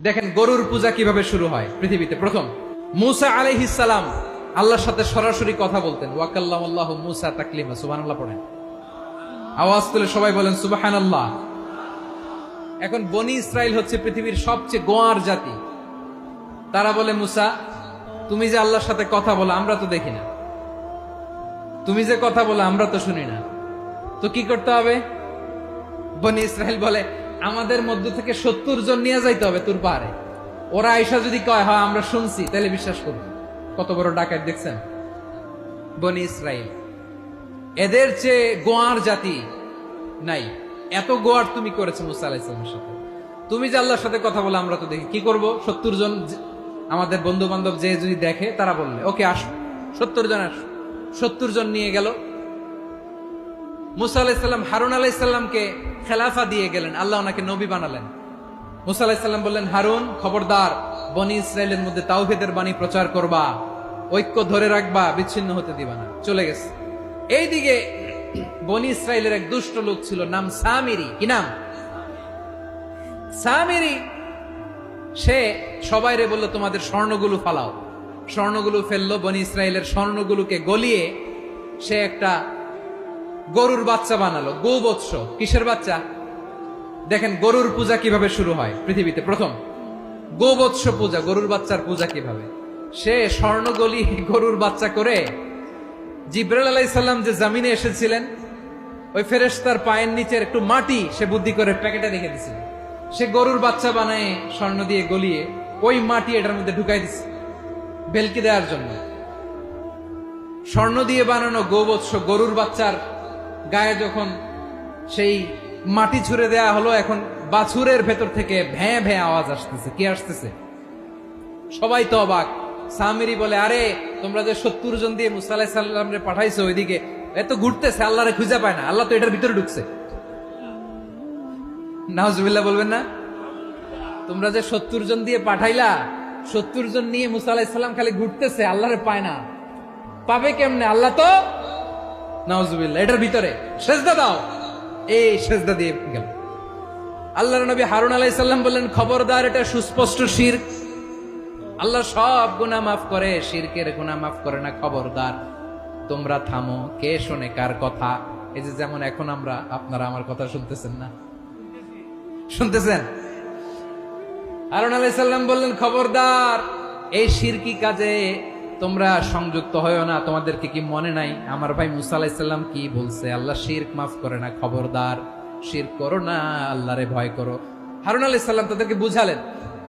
দেখেন গরুর পূজা কিভাবে শুরু হয় পৃথিবীতে। প্রথম মুসা আলাইহিস সালাম আল্লাহর সাথে সরাসরি কথা বলতেন। ওয়াকাল্লামাল্লাহু মুসা তাকলিমা। সুবহানাল্লাহ পড়েন, আওয়াজ তুলে সবাই বলেন সুবহানাল্লাহ। এখন বনি ইসরাইল হচ্ছে পৃথিবীর সবচেয়ে গোয়ার জাতি। তারা বলে, মুসা তুমি যে আল্লাহর সাথে কথা বলো আমরা তো দেখি না, তুমি যে কথা বলো আমরা তো শুনি না, তো কি করতে হবে? বনি ইসরাইল বলে, আমাদের মধ্য থেকে 70 জন নিয়ে যাইতে হবে তোর পাহাড়ে। ওরা আয়েশা যদি কয় হয় আমরা শুনছি, তাহলে বিশ্বাস করব। কত বড় ডাকাত দেখছেন বনি ইসরাইল। এদের চেয়ে গোয়ার জাতি নাই। এত গোয়ার তুমি করেছো মুসা আলাইহিস সালামের সাথে। তুমি যে আল্লাহর সাথে কথা বলে আমরা তো দেখি, কি করব? 70 জন আমাদের বন্ধু বান্ধব যে যদি দেখে তারা বললে ওকে আসো, 70 জন আসো। 70 জন নিয়ে গেল। মুসা আলাইহিস সালাম হারুন আলাইহিস সালামকে খেলাফা দিয়ে গেলেন, আল্লাহ ওনাকে নবী বানালেন। মুসা আলাইহিস সালাম বললেন, হারুন খবরদার, বনি ইসরায়েলের মধ্যে তাওহীদের বাণী প্রচার করবা, ঐক্য ধরে রাখবা, বিচ্ছিন্ন হতে দিবা না। চলে গেছে। এইদিকে বনি ইসরায়েলের এক দুষ্ট লোক ছিল, নাম সামিরি। কি নাম? সামিরি। সে সবাইরে বলল তোমাদের স্বর্ণগুলো ফালাও। স্বর্ণগুলো ফেললো। বনি ইসরায়েলের স্বর্ণগুলোকে গলিয়ে সে একটা গরুর বাচ্চা বানালো। গোবৎস। কিসের বাচ্চা? দেখেন গরুর পূজা কিভাবে শুরু হয় পৃথিবীতে। প্রথম গোবৎস পূজা, গরুর বাচ্চার পূজা কিভাবে। সে স্বর্ণ গলি গরুর বাচ্চা করে জিবরাইল আলাইহিস সালাম যে জমিনে এসেছিলেন, ওই ফেরেশতার পায়ের নিচের একটু মাটি সে বুদ্ধি করে প্যাকেটে রেখে দিছিল। সে গরুর বাচ্চা বানায় স্বর্ণ দিয়ে গলিয়ে ওই মাটি এটার মধ্যে ঢুকাই দিছে ভেলকি দেওয়ার জন্য। স্বর্ণ দিয়ে বানানো গোবৎস গরুর বাচ্চার গায়ে যখন সেই মাটি ছুঁড়ে দেয়া হলো, এখন বাছুরের ভেতর থেকে ভ্যাঁ ভ্যাঁ আওয়াজ আসতেছে। কি আসতেছে? সবাই তো অবাক। সামিরি বলে, আরে তোমরা যে 70 জন দিয়ে মুসা আলাইহিস সালামরে পাঠাইছো, ওইদিকে এত ঘুরতেছে, আল্লাহরে খুঁজে পায় না, আল্লাহ তো এটার ভিতরে ঢুকছে। নাউজুবিল্লাহ বলবেন না? তোমরা যে 70 জন দিয়ে পাঠাইলা, 70 জন নিয়ে মুসা আলাইহিস সালাম খালি ঘুরতেছে, আল্লাহরে পায় না। পাবে কেমনে? আল্লাহ তো নাউজুবিল্লাহ এটার ভিতরে। সেজদা দাও। এই সেজদা দিয়ে গেল। আল্লাহর নবী হারুন আলাইহিস সালাম বললেন, খবরদার, এটা সুস্পষ্ট শিরক। আল্লাহ সব গুনাহ মাফ করে, শিরকের গুনাহ মাফ করে না। খবরদার, তোমরা থামো। কে শোনে কার কথা? এই যে যেমন এখন আপনারা আমার কথা শুনতেছেন না? শুনতেছেন? হারুন আলাইহিস সালাম বললেন, খবরদার, এই শিরকি কাজে তোমরা সংযুক্ত হয়ো না। তোমাদেরকে কি মনে নাই আমার ভাই মুসা আলাইহিস সালাম কি বলছে? আল্লাহ শিরক মাফ করে না। খবরদার, শিরক করো না, আল্লাহরে ভয় করো। হারুন আলাইহিস সালাম তাদেরকে বুঝালেন।